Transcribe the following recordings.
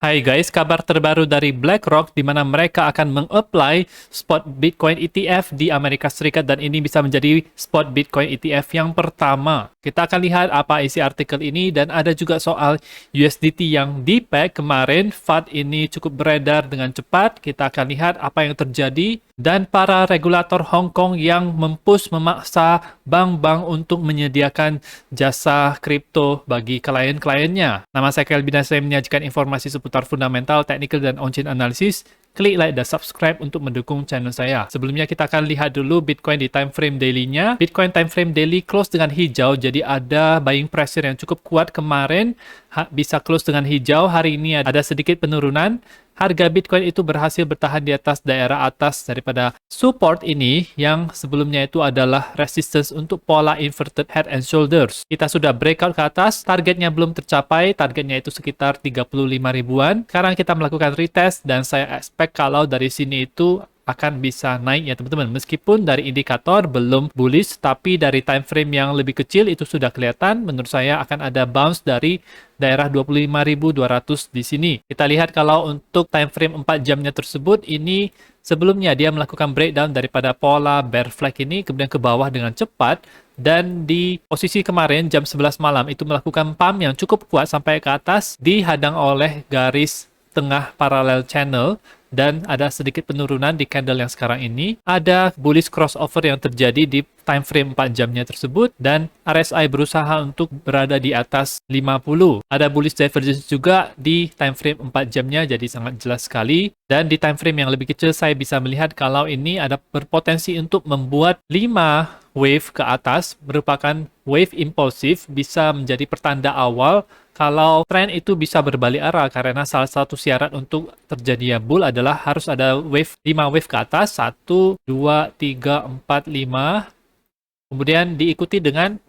Hai guys, kabar terbaru dari BlackRock di mana mereka akan meng-apply spot Bitcoin ETF di Amerika Serikat dan ini bisa menjadi spot Bitcoin ETF yang pertama. Kita akan lihat apa isi artikel ini dan ada juga soal USDT yang di-peg kemarin. FUD ini cukup beredar dengan cepat. Kita akan lihat apa yang terjadi dan para regulator Hong Kong yang memaksa bank-bank untuk menyediakan jasa kripto bagi klien-kliennya. Nama saya Kelvin dan saya menyajikan informasi seputar fundamental, teknikal, dan on-chain analysis. Klik like dan subscribe untuk mendukung channel saya. Sebelumnya kita akan lihat dulu Bitcoin di time frame daily-nya. Bitcoin time frame daily close dengan hijau, jadi ada buying pressure yang cukup kuat kemarin, bisa close dengan hijau. Hari ini ada sedikit penurunan. Harga Bitcoin itu berhasil bertahan di atas daerah atas daripada support ini yang sebelumnya itu adalah resistance untuk pola inverted head and shoulders. Kita sudah breakout ke atas, targetnya belum tercapai, targetnya itu sekitar 35 ribuan. Sekarang kita melakukan retest dan saya expect kalau dari sini itu akan bisa naik ya teman-teman. Meskipun dari indikator belum bullish, tapi dari time frame yang lebih kecil itu sudah kelihatan. Menurut saya akan ada bounce dari daerah 25.200 di sini. Kita lihat kalau untuk time frame 4 jamnya tersebut, ini sebelumnya dia melakukan breakdown daripada pola bear flag ini, kemudian ke bawah dengan cepat, dan di posisi kemarin jam 11 malam itu melakukan pump yang cukup kuat sampai ke atas, dihadang oleh garis tengah parallel channel, dan ada sedikit penurunan di candle yang sekarang ini. Ada bullish crossover yang terjadi di time frame 4 jamnya tersebut dan RSI berusaha untuk berada di atas 50. Ada bullish divergence juga di time frame 4 jamnya, jadi sangat jelas sekali. Dan di time frame yang lebih kecil saya bisa melihat kalau ini ada berpotensi untuk membuat 5 wave ke atas, merupakan wave impulsif, bisa menjadi pertanda awal kalau tren itu bisa berbalik arah, karena salah satu syarat untuk terjadinya bull adalah harus ada wave 5 wave ke atas, 1, 2, 3, 4, 5, kemudian diikuti dengan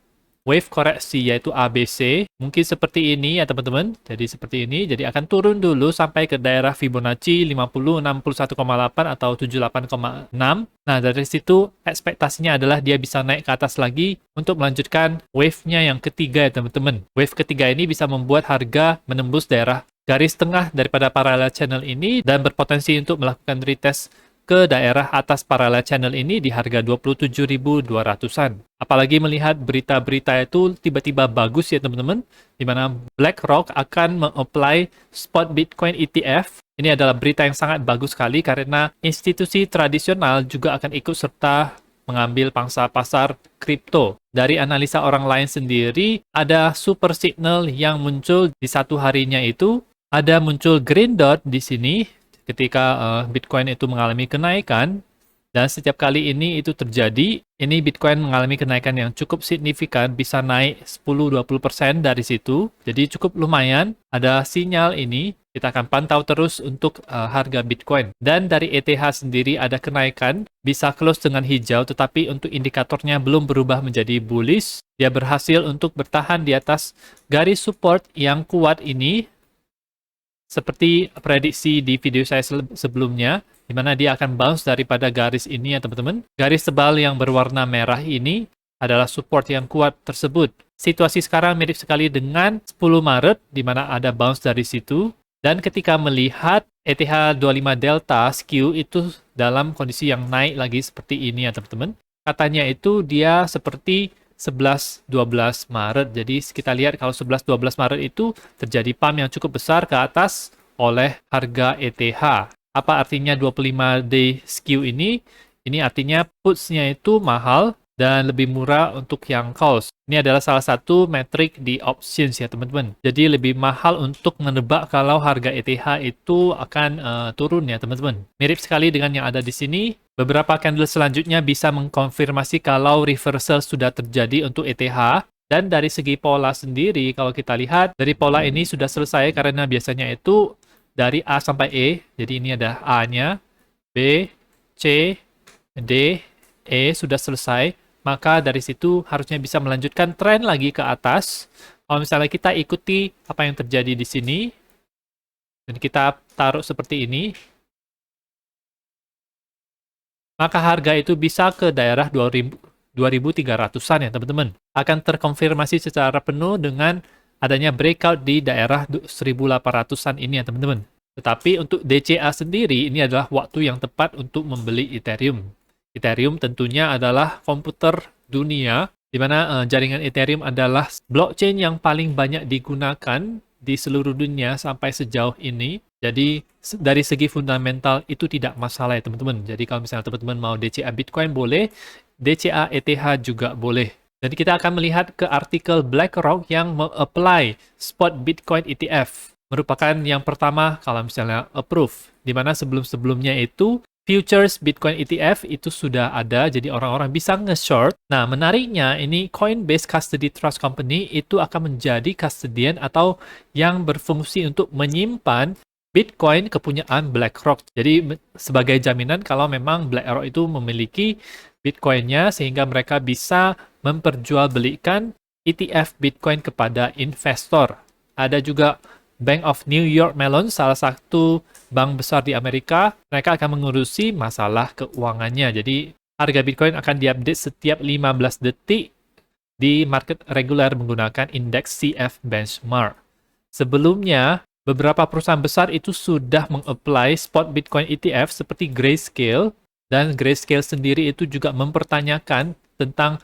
wave koreksi yaitu ABC. Mungkin seperti ini ya teman-teman. Jadi seperti ini. Jadi akan turun dulu sampai ke daerah Fibonacci 50, 61,8 atau 78,6. Nah, dari situ ekspektasinya adalah dia bisa naik ke atas lagi untuk melanjutkan wave-nya yang ketiga ya teman-teman. Wave ketiga ini bisa membuat harga menembus daerah garis tengah daripada parallel channel ini dan berpotensi untuk melakukan retest ke daerah atas parallel channel ini di harga 27.200-an. Apalagi melihat berita-berita itu tiba-tiba bagus ya teman-teman, di mana BlackRock akan meng-apply spot Bitcoin ETF. Ini adalah berita yang sangat bagus sekali karena institusi tradisional juga akan ikut serta mengambil pangsa pasar kripto. Dari analisa orang lain sendiri, ada super signal yang muncul di satu harinya itu, ada muncul green dot di sini, ketika Bitcoin itu mengalami kenaikan, dan setiap kali ini itu terjadi, ini Bitcoin mengalami kenaikan yang cukup signifikan, bisa naik 10-20% dari situ, jadi cukup lumayan. Ada sinyal ini, kita akan pantau terus untuk harga Bitcoin. Dan dari ETH sendiri ada kenaikan, bisa close dengan hijau, tetapi untuk indikatornya belum berubah menjadi bullish. Dia berhasil untuk bertahan di atas garis support yang kuat ini, seperti prediksi di video saya sebelumnya, di mana dia akan bounce daripada garis ini ya teman-teman. Garis tebal yang berwarna merah ini adalah support yang kuat tersebut. Situasi sekarang mirip sekali dengan 10 Maret, di mana ada bounce dari situ. Dan ketika melihat ETH 25 Delta skew itu dalam kondisi yang naik lagi seperti ini ya teman-teman. Katanya itu dia seperti 11-12 Maret. Jadi kita lihat kalau 11-12 Maret itu terjadi pump yang cukup besar ke atas oleh harga ETH. Apa artinya 25-day skew ini? Ini artinya puts-nya itu mahal dan lebih murah untuk yang calls. Ini adalah salah satu metrik di options ya teman-teman. Jadi lebih mahal untuk menebak kalau harga ETH itu akan turun ya teman-teman. Mirip sekali dengan yang ada di sini. Beberapa candle selanjutnya bisa mengkonfirmasi kalau reversal sudah terjadi untuk ETH. Dan dari segi pola sendiri, kalau kita lihat, dari pola ini sudah selesai karena biasanya itu dari A sampai E. Jadi ini ada A-nya, B, C, D, E sudah selesai. Maka dari situ harusnya bisa melanjutkan tren lagi ke atas. Kalau misalnya kita ikuti apa yang terjadi di sini, dan kita taruh seperti ini, maka harga itu bisa ke daerah 2.300-an ya teman-teman. Akan terkonfirmasi secara penuh dengan adanya breakout di daerah 1800-an ini ya teman-teman. Tetapi untuk DCA sendiri ini adalah waktu yang tepat untuk membeli Ethereum. Ethereum tentunya adalah komputer dunia, di mana jaringan Ethereum adalah blockchain yang paling banyak digunakan di seluruh dunia sampai sejauh ini. Jadi dari segi fundamental itu tidak masalah ya teman-teman. Jadi kalau misalnya teman-teman mau DCA Bitcoin boleh, DCA ETH juga boleh. Jadi kita akan melihat ke artikel BlackRock yang me-apply spot Bitcoin ETF. Merupakan yang pertama kalau misalnya approve. Di mana sebelum-sebelumnya itu futures Bitcoin ETF itu sudah ada, jadi orang-orang bisa nge-short. Nah, menariknya ini Coinbase Custody Trust Company itu akan menjadi custodian atau yang berfungsi untuk menyimpan Bitcoin kepunyaan BlackRock. Jadi sebagai jaminan kalau memang BlackRock itu memiliki Bitcoin-nya sehingga mereka bisa memperjualbelikan ETF Bitcoin kepada investor. Ada juga Bank of New York Mellon, salah satu bank besar di Amerika, mereka akan mengurusi masalah keuangannya. Jadi harga Bitcoin akan diupdate setiap 15 detik di market reguler menggunakan indeks CF benchmark. Sebelumnya, beberapa perusahaan besar itu sudah meng-apply spot Bitcoin ETF seperti Grayscale, dan Grayscale sendiri itu juga mempertanyakan tentang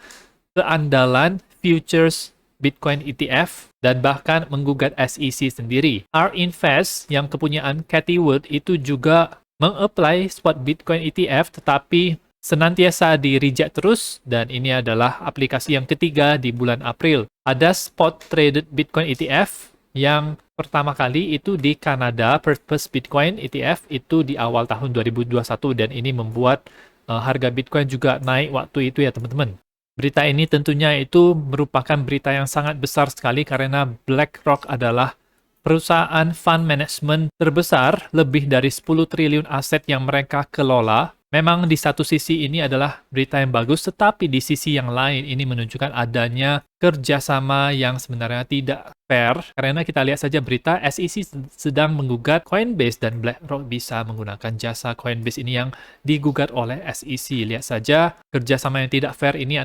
keandalan futures Bitcoin ETF dan bahkan menggugat SEC sendiri. R-Invest yang kepunyaan Cathie Wood itu juga meng-apply spot Bitcoin ETF tetapi senantiasa di-reject terus dan ini adalah aplikasi yang ketiga di bulan April. Ada spot traded Bitcoin ETF yang pertama kali itu di Kanada, Purpose Bitcoin ETF itu di awal tahun 2021 dan ini membuat harga Bitcoin juga naik waktu itu ya teman-teman. Berita ini tentunya itu merupakan berita yang sangat besar sekali karena BlackRock adalah perusahaan fund management terbesar, lebih dari 10 triliun aset yang mereka kelola. Memang di satu sisi ini adalah berita yang bagus, tetapi di sisi yang lain ini menunjukkan adanya kerjasama yang sebenarnya tidak fair. Karena kita lihat saja berita SEC sedang menggugat Coinbase dan BlackRock bisa menggunakan jasa Coinbase ini yang digugat oleh SEC. Lihat saja kerjasama yang tidak fair ini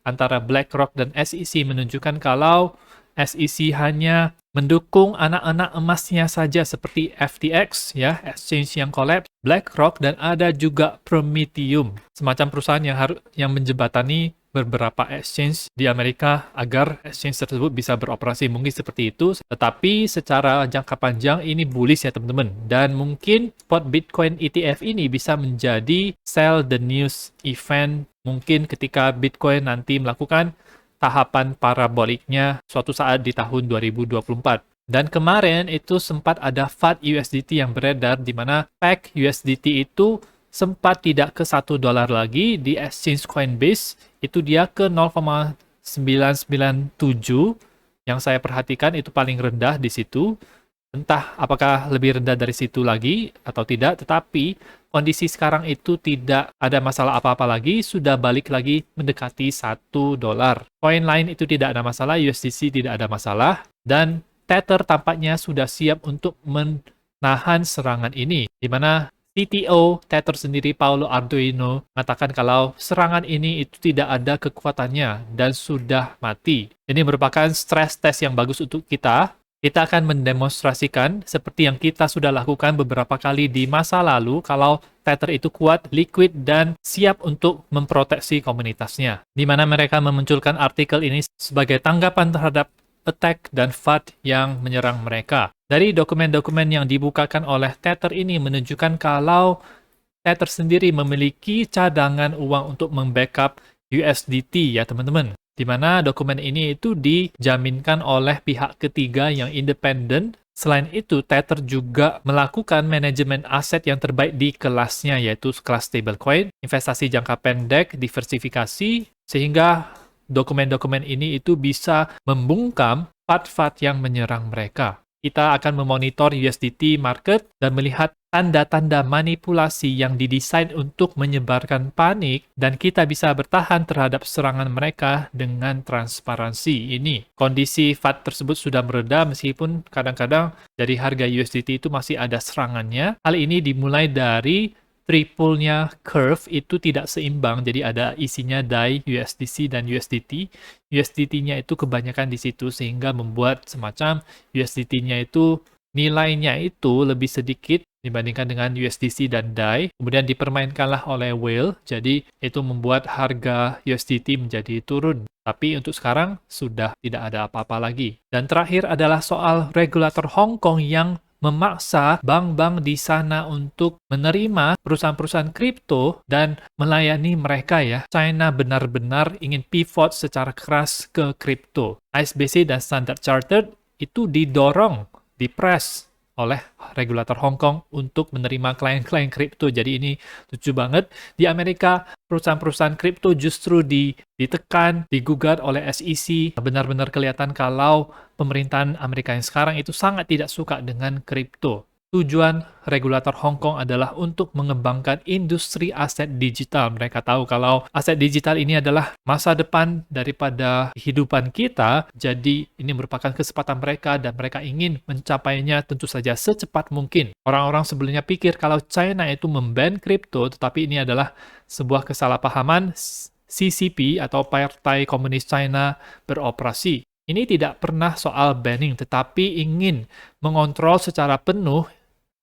antara BlackRock dan SEC menunjukkan kalau SEC hanya mendukung anak-anak emasnya saja seperti FTX, ya, exchange yang collapse, BlackRock, dan ada juga Prometheum, semacam perusahaan yang menjembatani beberapa exchange di Amerika agar exchange tersebut bisa beroperasi. Mungkin seperti itu, tetapi secara jangka panjang ini bullish ya teman-teman. Dan mungkin spot Bitcoin ETF ini bisa menjadi sell the news event mungkin ketika Bitcoin nanti melakukan tahapan paraboliknya suatu saat di tahun 2024. Dan kemarin itu sempat ada FAT USDT yang beredar di mana peg USDT itu sempat tidak ke $1 lagi di exchange Coinbase, itu dia ke 0,997 yang saya perhatikan itu paling rendah di situ. Entah apakah lebih rendah dari situ lagi atau tidak, tetapi kondisi sekarang itu tidak ada masalah apa-apa lagi, sudah balik lagi mendekati $1. Koin lain itu tidak ada masalah, USDC tidak ada masalah, dan Tether tampaknya sudah siap untuk menahan serangan ini, di mana CTO Tether sendiri, Paolo Ardoino, mengatakan kalau serangan ini itu tidak ada kekuatannya dan sudah mati. Ini merupakan stress test yang bagus untuk kita. Kita akan mendemonstrasikan seperti yang kita sudah lakukan beberapa kali di masa lalu kalau Tether itu kuat, liquid, dan siap untuk memproteksi komunitasnya. Di mana mereka memunculkan artikel ini sebagai tanggapan terhadap attack dan FAT yang menyerang mereka. Dari dokumen-dokumen yang dibukakan oleh Tether ini menunjukkan kalau Tether sendiri memiliki cadangan uang untuk membackup USDT ya teman-teman. Di mana dokumen ini itu dijaminkan oleh pihak ketiga yang independen. Selain itu, Tether juga melakukan manajemen aset yang terbaik di kelasnya, yaitu kelas stablecoin, investasi jangka pendek, diversifikasi, sehingga dokumen-dokumen ini itu bisa membungkam FAT-FAT yang menyerang mereka. Kita akan memonitor USDT market dan melihat tanda-tanda manipulasi yang didesain untuk menyebarkan panik dan kita bisa bertahan terhadap serangan mereka dengan transparansi ini. Kondisi FAT tersebut sudah mereda meskipun kadang-kadang dari harga USDT itu masih ada serangannya. Hal ini dimulai dari triple-nya curve itu tidak seimbang. Jadi ada isinya DAI, USDC, dan USDT. USDT-nya itu kebanyakan di situ sehingga membuat semacam USDT-nya itu nilainya itu lebih sedikit dibandingkan dengan USDC dan DAI. Kemudian dipermainkanlah oleh whale, jadi itu membuat harga USDT menjadi turun. Tapi untuk sekarang sudah tidak ada apa-apa lagi. Dan terakhir adalah soal regulator Hong Kong yang memaksa bank-bank di sana untuk menerima perusahaan-perusahaan kripto dan melayani mereka ya. China benar-benar ingin pivot secara keras ke kripto. ISBC dan Standard Chartered itu didorong, dipres oleh regulator Hong Kong untuk menerima klien-klien kripto. Jadi ini lucu banget. Di Amerika, perusahaan-perusahaan kripto justru ditekan, digugat oleh SEC. Benar-benar kelihatan kalau pemerintahan Amerika yang sekarang itu sangat tidak suka dengan kripto. Tujuan regulator Hong Kong adalah untuk mengembangkan industri aset digital. Mereka tahu kalau aset digital ini adalah masa depan daripada kehidupan kita, jadi ini merupakan kesempatan mereka dan mereka ingin mencapainya tentu saja secepat mungkin. Orang-orang sebelumnya pikir kalau China itu memban kripto, tetapi ini adalah sebuah kesalahpahaman. CCP atau Partai Komunis China beroperasi. Ini tidak pernah soal banning, tetapi ingin mengontrol secara penuh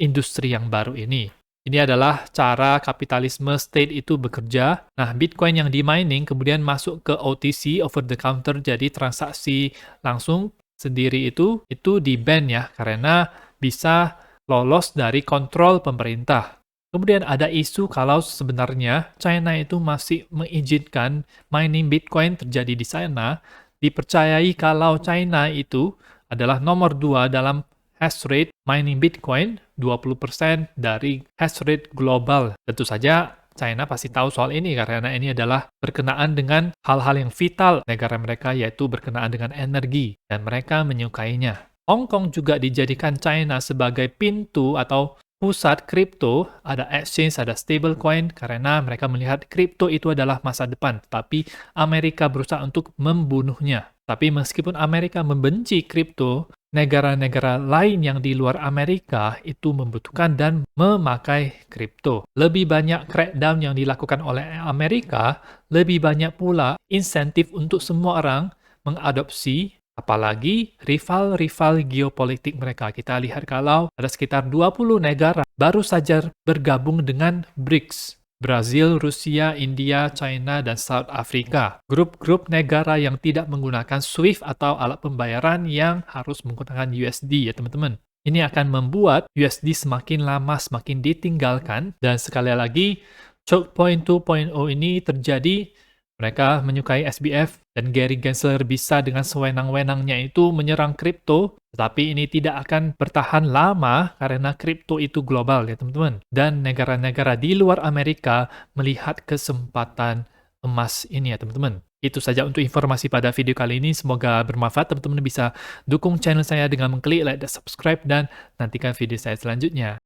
industri yang baru ini. Ini adalah cara kapitalisme state itu bekerja. Nah, Bitcoin yang di-mining kemudian masuk ke OTC, over the counter, jadi transaksi langsung sendiri itu di-ban ya, karena bisa lolos dari kontrol pemerintah. Kemudian ada isu kalau sebenarnya China itu masih mengizinkan mining Bitcoin terjadi di sana. Dipercayai kalau China itu adalah nomor 2 dalam hash rate mining Bitcoin, 20% dari hash rate global. Tentu saja China pasti tahu soal ini karena ini adalah berkenaan dengan hal-hal yang vital negara mereka, yaitu berkenaan dengan energi, dan mereka menyukainya. Hong Kong juga dijadikan China sebagai pintu atau pusat kripto, ada exchange, ada stablecoin, karena mereka melihat kripto itu adalah masa depan, tapi Amerika berusaha untuk membunuhnya. Tapi meskipun Amerika membenci kripto, negara-negara lain yang di luar Amerika itu membutuhkan dan memakai kripto. Lebih banyak crackdown yang dilakukan oleh Amerika, lebih banyak pula insentif untuk semua orang mengadopsi, apalagi rival-rival geopolitik mereka. Kita lihat kalau ada sekitar 20 negara baru saja bergabung dengan BRICS. Brazil, Rusia, India, China, dan South Africa. Grup-grup negara yang tidak menggunakan SWIFT atau alat pembayaran yang harus menggunakan USD ya teman-teman. Ini akan membuat USD semakin lama semakin ditinggalkan, dan sekali lagi choke point 2.0 ini terjadi. Mereka menyukai SBF dan Gary Gensler bisa dengan sewenang-wenangnya itu menyerang kripto, tetapi ini tidak akan bertahan lama karena kripto itu global ya teman-teman. Dan negara-negara di luar Amerika melihat kesempatan emas ini ya teman-teman. Itu saja untuk informasi pada video kali ini. Semoga bermanfaat. Teman-teman bisa dukung channel saya dengan mengklik like dan subscribe, dan nantikan video saya selanjutnya.